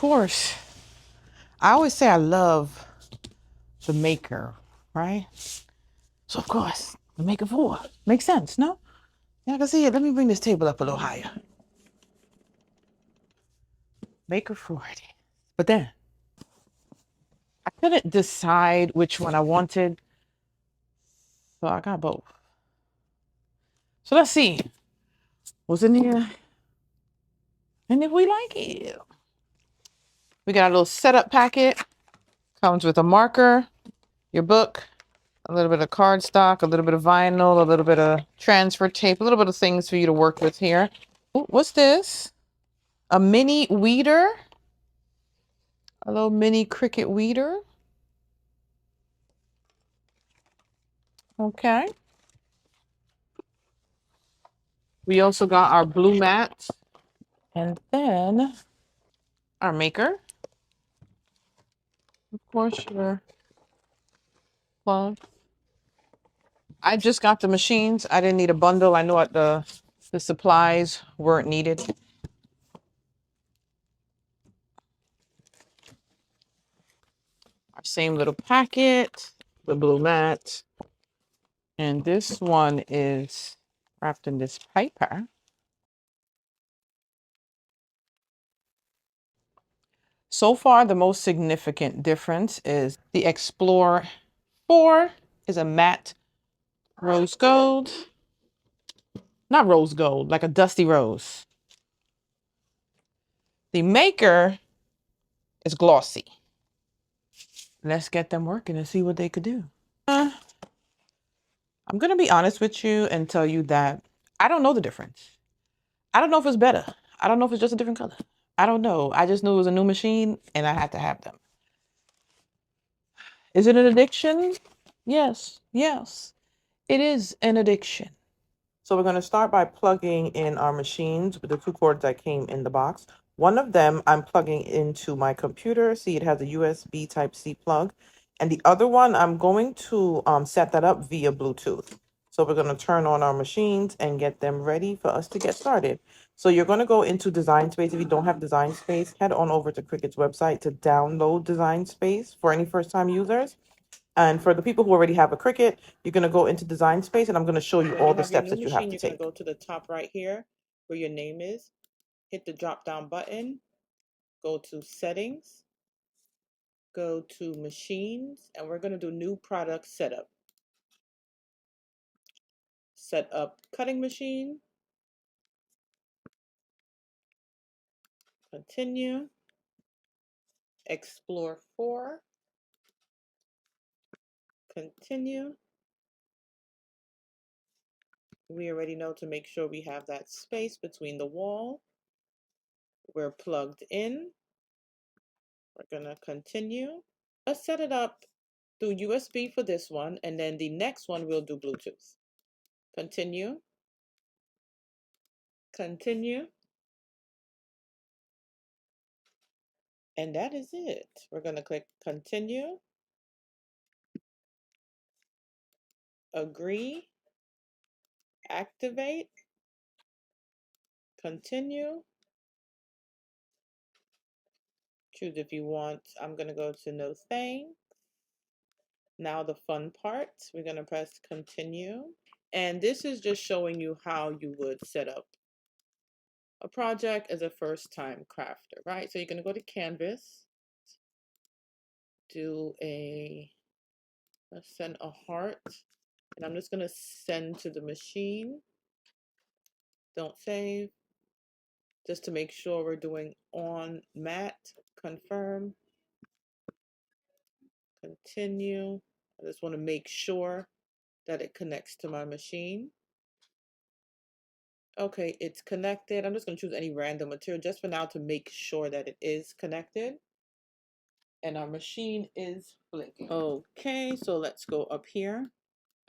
course, I always say I love the Maker, right? So of course, the Maker 4 makes sense, no? Yeah, I can see it. Let me bring this table up a little higher. Maker 4. But then I couldn't decide which one I wanted, so I got both. So let's see what's in here and if we like it. We got a little setup packet. Comes with a marker, your book, a little bit of cardstock, a little bit of vinyl, a little bit of transfer tape, a little bit of things for you to work with here. Ooh, what's this? A mini weeder. A little mini Cricut weeder. Okay. We also got our blue mat. And then our maker. Of course, your plug. I just got the machines. I didn't need a bundle. I know what the supplies weren't needed. Our same little packet, the blue mat. And this one is wrapped in this paper. So far, the most significant difference is the Explore 4 is a matte rose gold. Not rose gold, like a dusty rose. The Maker is glossy. Let's get them working and see what they could do. I'm going to be honest with you and tell you that I don't know the difference. I don't know if it's better. I don't know if it's just a different color. I don't know. I just knew it was a new machine and I had to have them. Is it an addiction? Yes. Yes, it is an addiction. So we're going to start by plugging in our machines with the 2 cords that came in the box. One of them I'm plugging into my computer. See, it has a USB Type-C plug. And the other one, I'm going to set that up via Bluetooth. So we're going to turn on our machines and get them ready for us to get started. So you're going to go into Design Space. If you don't have Design Space, head on over to Cricut's website to download Design Space for any first-time users. And for the people who already have a Cricut, you're going to go into Design Space, and I'm going to show you all the steps that you have to take. You're going to go to the top right here where your name is, hit the drop-down button, go to Settings, go to Machines, and we're going to do New Product Setup. Set up cutting machine, continue, Explore 4, continue. We already know to make sure we have that space between the wall. We're plugged in. We're going to continue. Let's set it up through USB for this one, and then the next one we'll do Bluetooth. Continue. Continue. And that is it. We're going to click continue. Agree. Activate. Continue. Choose if you want. I'm going to go to no thanks. Now the fun part. We're going to press continue. And this is just showing you how you would set up a project as a first-time crafter, right? So you're going to go to Canvas, do let's send a heart, and I'm just going to send to the machine. Don't save, just to make sure we're doing on mat, confirm, continue. I just want to make sure that it connects to my machine. Okay, it's connected. I'm just going to choose any random material just for now to make sure that it is connected. And our machine is blinking. Okay, so let's go up here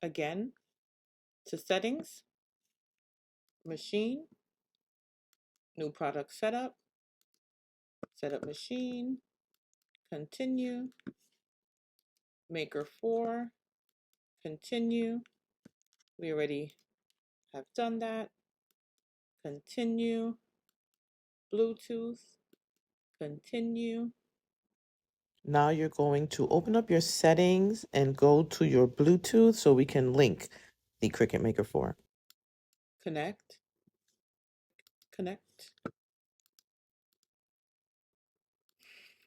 again to settings, machine, new product setup, setup machine, continue, Maker 4, continue. We already have done that. Continue, Bluetooth, Continue. Now you're going to open up your settings and go to your Bluetooth so we can link the Cricut Maker 4. Connect. Connect.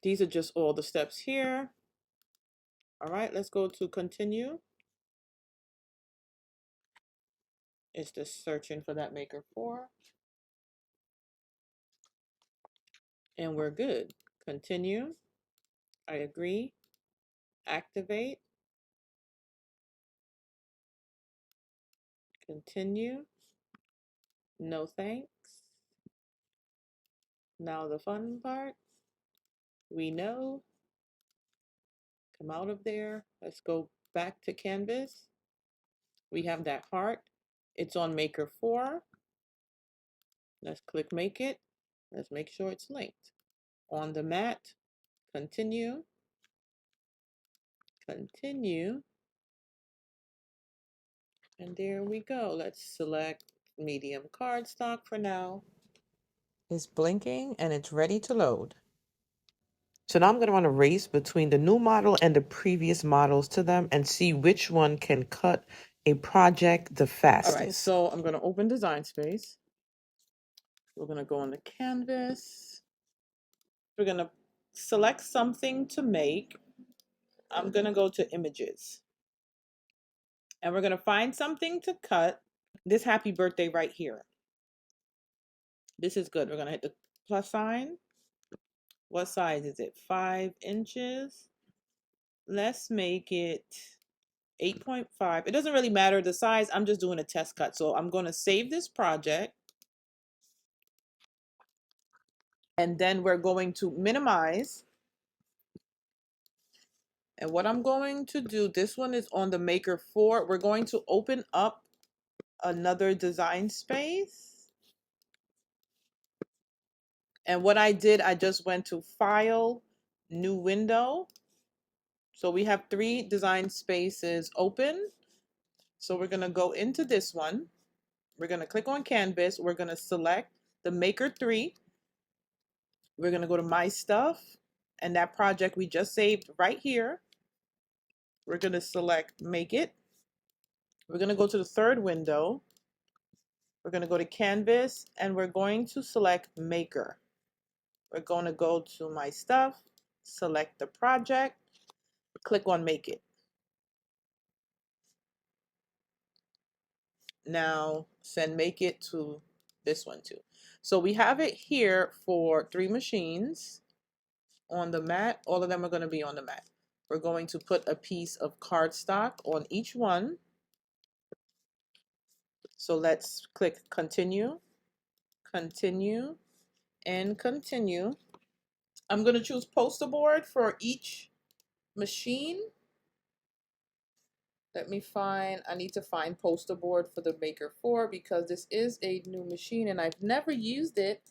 These are just all the steps here. All right, let's go to continue. It's just searching for that Maker 4. And we're good. Continue. I agree. Activate. Continue. No thanks. Now the fun part. We know. Come out of there. Let's go back to Canvas. We have that heart. It's on Maker 4. Let's click Make It. Let's make sure it's linked. On the mat. Continue. Continue. And there we go. Let's select medium cardstock for now. It's blinking and it's ready to load. So now I'm going to run a race between the new model and the previous models to them and see which one can cut a project the fastest. All right, so I'm going to open Design Space. We're going to go on the canvas. We're going to select something to make. I'm going to go to Images. And we're going to find something to cut. This happy birthday right here. This is good. We're going to hit the plus sign. What size is it? 5 inches. Let's make it 8.5. It doesn't really matter the size. I'm just doing a test cut. So I'm going to save this project. And then we're going to minimize. And what I'm going to do, this one is on the Maker 4. We're going to open up another design space. And what I did, I just went to File, New Window. So we have 3 design spaces open. So we're going to go into this one. We're going to click on Canvas. We're going to select the Maker 3. We're going to go to My Stuff. And that project we just saved right here. We're going to select Make It. We're going to go to the 3rd window. We're going to go to Canvas. And we're going to select Maker. We're going to go to My Stuff. Select the project. Click on Make It. Now send Make It to this one too. So we have it here for 3 machines on the mat. All of them are going to be on the mat. We're going to put a piece of cardstock on each one. So let's click Continue, Continue, and Continue. I'm going to choose poster board for each machine. Let me find, I need to find poster board for the Maker 4 because this is a new machine and I've never used it.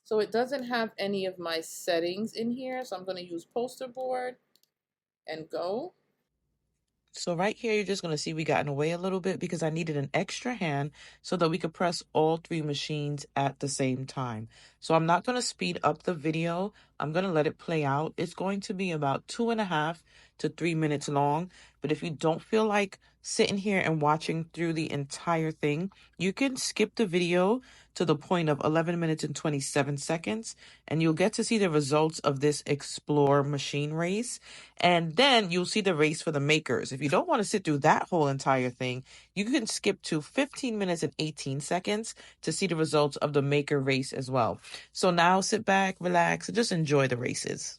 So it doesn't have any of my settings in here. So I'm going to use poster board and go. So right here, you're just going to see we got in the way a little bit because I needed an extra hand so that we could press all 3 machines at the same time. So I'm not going to speed up the video. I'm going to let it play out. It's going to be about 2.5 to 3 minutes long. But if you don't feel like sitting here and watching through the entire thing, you can skip the video to the point of 11 minutes and 27 seconds, and you'll get to see the results of this Explore machine race. And then you'll see the race for the makers. If you don't want to sit through that whole entire thing, you can skip to 15 minutes and 18 seconds to see the results of the maker race as well. So now sit back, relax, and just enjoy the races.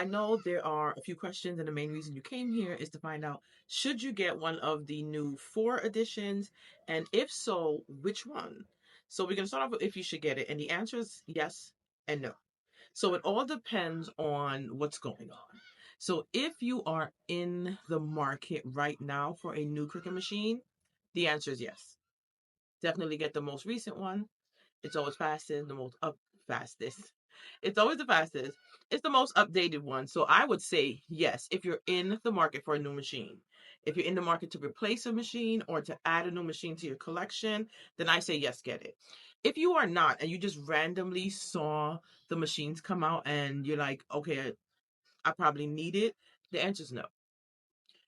know there are a few questions, and the main reason you came here is to find out, should you get one of the new 4 editions? And if so, which one? So we're going to start off with if you should get it. And the answer is yes and no. So it all depends on what's going on. So if you are in the market right now for a new Cricut machine, the answer is yes. Definitely get the most recent one. It's always fastest, the most fastest. It's always the fastest. It's the most updated one. So I would say yes, if you're in the market for a new machine. If you're in the market to replace a machine or to add a new machine to your collection, then I say yes, get it. If you are not and you just randomly saw the machines come out and you're like, okay, I probably need it, the answer is no.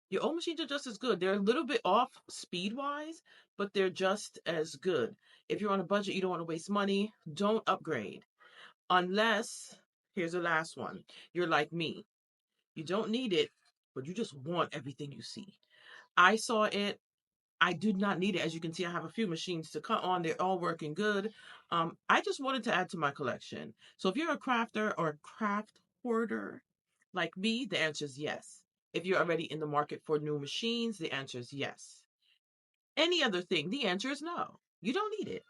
Your old machines are just as good. They're a little bit off speed wise, but they're just as good. If you're on a budget, you don't want to waste money, don't upgrade. Unless, here's the last one, you're like me. You don't need it, but you just want everything you see. I saw it. I did not need it. As you can see, I have a few machines to cut on. They're all working good. I just wanted to add to my collection. So if you're a crafter or a craft hoarder like me, the answer is yes. If you're already in the market for new machines, the answer is yes. Any other thing, the answer is no. You don't need it.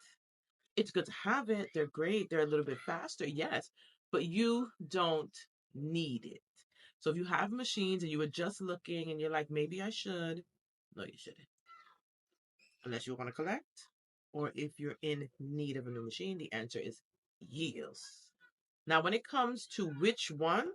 It's good to have it. They're great. They're a little bit faster, yes, but you don't need it. So if you have machines and you were just looking and you're like, maybe I should, no, you shouldn't. Unless you want to collect, or if you're in need of a new machine, the answer is yes. Now, when it comes to which one,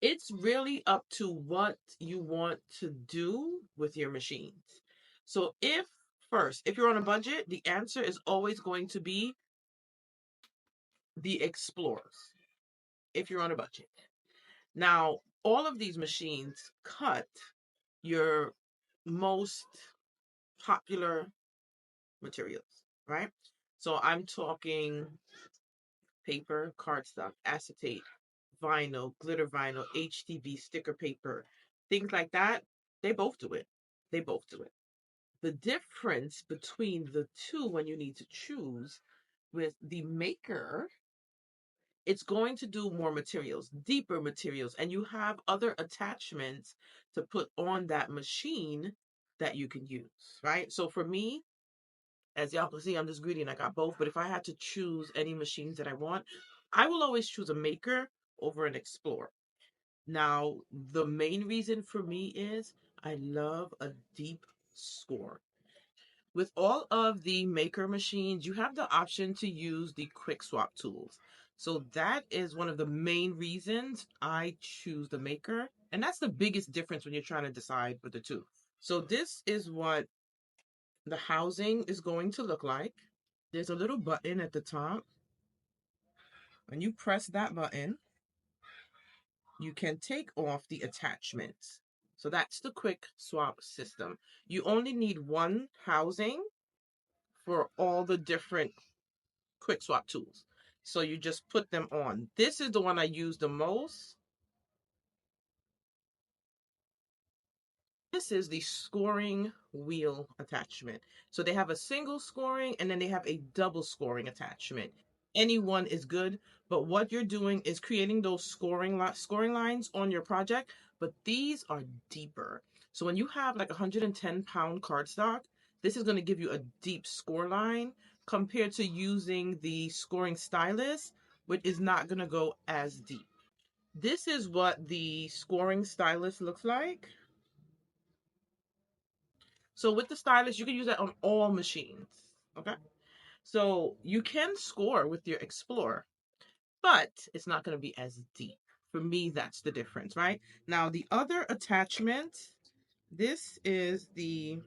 it's really up to what you want to do with your machines. So if you're on a budget, the answer is always going to be the Explorers. If you're on a budget. Now, all of these machines cut your most popular materials, right? So I'm talking paper, cardstock, acetate, vinyl, glitter vinyl, HTV, sticker paper, things like that. They both do it. They both do it. The difference between the two when you need to choose with the maker, it's going to do more materials, deeper materials, and you have other attachments to put on that machine that you can use, right? So for me, as y'all can see, I'm just greedy and I got both. But if I had to choose any machines that I want, I will always choose a Maker over an Explorer. Now, the main reason for me is I love a deep score. With all of the Maker machines, you have the option to use the quick swap tools. So that is one of the main reasons I choose the Maker. And that's the biggest difference when you're trying to decide with the two. So this is what the housing is going to look like. There's a little button at the top. When you press that button, you can take off the attachments. So that's the quick swap system. You only need one housing for all the different quick swap tools. So you just put them on. This is the one I use the most. This is the scoring wheel attachment. So they have a single scoring and then they have a double scoring attachment. Any one is good, but what you're doing is creating those scoring lines on your project, but these are deeper. So when you have like 110-pound cardstock, this is going to give you a deep score line compared to using the scoring stylus, which is not going to go as deep. This is what the scoring stylus looks like. So with the stylus, you can use that on all machines. Okay. So you can score with your Explorer, but it's not going to be as deep. For me, that's the difference, right? Now, the other attachment, this is the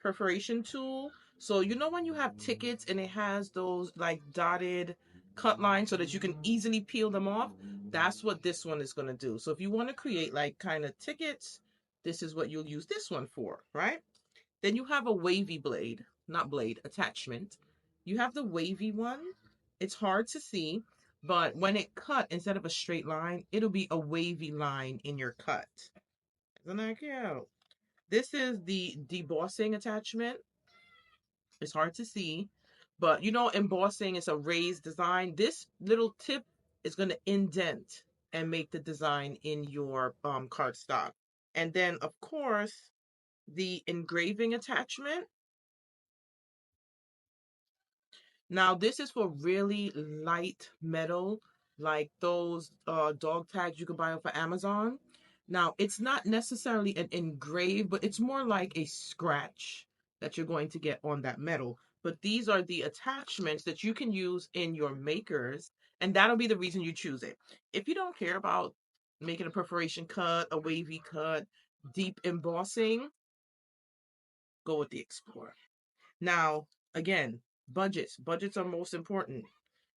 perforation tool. So you know when you have tickets and it has those like dotted cut lines so that you can easily peel them off, that's what this one is going to do. So if you want to create like kind of tickets, this is what you'll use this one for, right? Then you have a wavy blade, not blade, attachment. You have the wavy one. It's hard to see, but when it cut, instead of a straight line, it'll be a wavy line in your cut. Isn't that cute? This is the debossing attachment. It's hard to see, but you know, embossing is a raised design. This little tip is going to indent and make the design in your cardstock. And then, of course, the engraving attachment. Now, this is for really light metal, like those dog tags you can buy off of Amazon. Now, it's not necessarily an engrave, but it's more like a scratch that you're going to get on that metal. But these are the attachments that you can use in your makers, and that'll be the reason you choose it. If you don't care about making a perforation cut, a wavy cut, deep embossing, go with the Explorer. Now, again, budgets. Budgets are most important.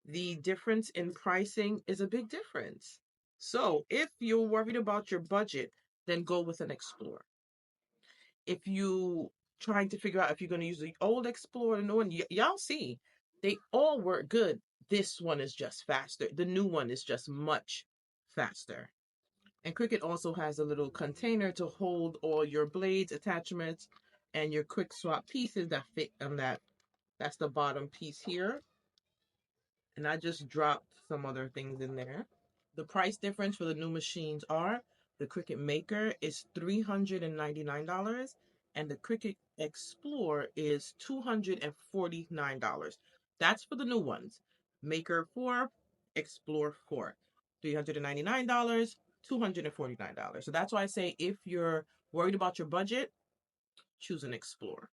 The difference in pricing is a big difference. So, if you're worried about your budget, then go with an Explorer. If you trying to figure out if you're going to use the old Explorer or the new one, y'all see, they all work good. This one is just faster. The new one is just much faster. And Cricut also has a little container to hold all your blades, attachments, and your quick swap pieces that fit on that. That's the bottom piece here. And I just dropped some other things in there. The price difference for the new machines are the Cricut Maker is $399 and the Cricut Explore is $249. That's for the new ones. Maker 4, Explore 4. $399, $249. So that's why I say if you're worried about your budget, choose an Explore.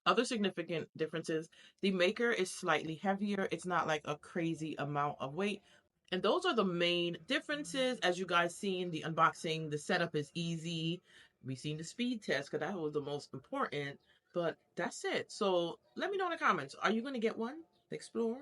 Other significant differences, the Maker is slightly heavier. It's not like a crazy amount of weight. And those are the main differences. As you guys seen, the unboxing, the setup is easy. We seen the speed test because that was the most important. But that's it. So let me know in the comments. Are you going to get one? The Explorer?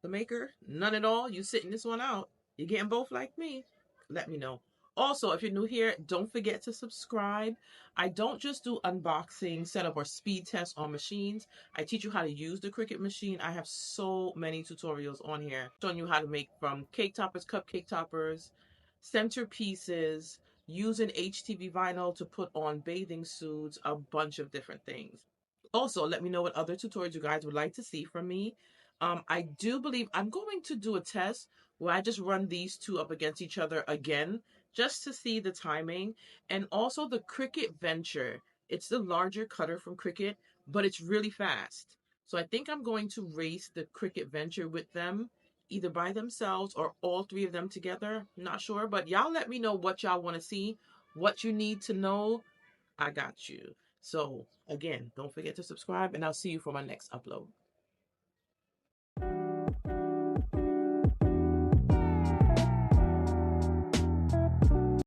The Maker? None at all? You sitting this one out? You getting both like me? Let me know. Also, if you're new here, don't forget to subscribe. I don't just do unboxing, setup, or speed tests on machines. I teach you how to use the Cricut machine. I have so many tutorials on here showing you how to make from cake toppers, cupcake toppers, centerpieces, using HTV vinyl to put on bathing suits, a bunch of different things. Also, let me know what other tutorials you guys would like to see from me. I do believe I'm going to do a test where I just run these two up against each other again, just to see the timing. And also the Cricut Venture. It's the larger cutter from Cricut, but it's really fast. So I think I'm going to race the Cricut Venture with them, either by themselves or all three of them together. I'm not sure, but y'all let me know what y'all want to see, what you need to know. I got you. So again, don't forget to subscribe and I'll see you for my next upload.